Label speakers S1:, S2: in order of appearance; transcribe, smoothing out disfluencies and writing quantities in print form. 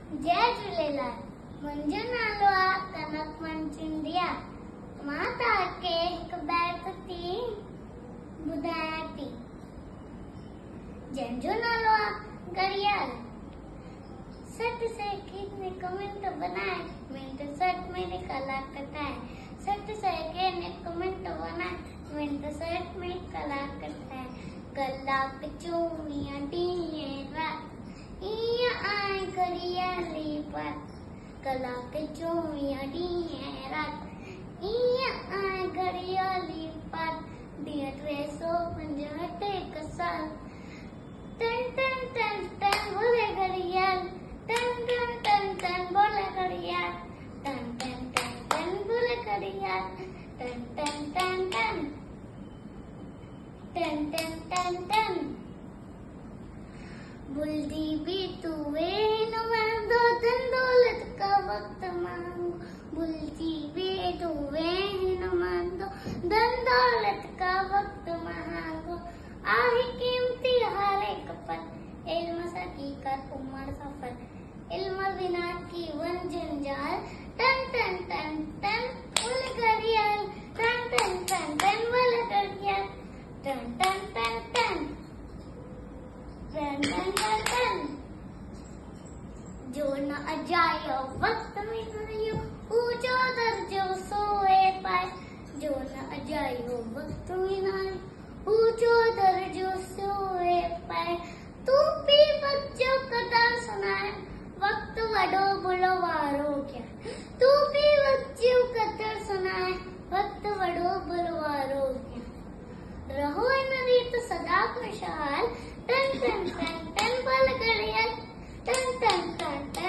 S1: जय झूलेलाल। मुंहिंजो नालो आहे कनक मनचंदिया। मां तव्हांखे हिकु बैत थी ॿुधायां थी जंहिंजो नालो आहे घड़ियाल। सठ सेकंड में कमेंट बनाए, मिनट 60 में कलाक कटाए। 60 सेकंड में कमेंट बनाए, मिनट 60 में कलाक कटाए। कलाक 24 ॾींहं रात इया आए घड़ियाली पर। कलाक 24 ॾींहं रात इया आए घड़ियाली पर। ॾींहं 365 हिकु साल। टन टन टन टन बोले घड़ियाल, टन टन टन टन बोले घड़ियाल, टन टन टन टन बोले घड़ियाल, टन टन टन टन टन टन टन टन। बुलदी भी तू न मांगो, धन दौलत का वक्त मांगो। बुलदी भी तू न मांगो, धन दौलत का वक्त मांगो। आहे कीमती हर एक पल, इल्म हकीकत उम्र सफर। इल्म बिना जीवन जंजाल, टन टन टन टन बोले घड़ियाल, टन टन टन टन बोले घड़ियाल, टन टन टन टन टन टन टन टन। जो न अजायो वक्त में नहीं ऊंचो दर्जो सोए पाए। जो न अजायो वक्त में नहीं ऊंचो दर्जो सोए पाए। तू भी बच्चों कदर सुनाए, वक्त वडो बुलो वारो क्या। तू भी बच्चों कदर सुनाए, वक्त वडो बुलो वारो क्या। रहो इन रीत सदा खुशहाल, टन टन टन टन बोले घड़ियाल, टन टन टन टन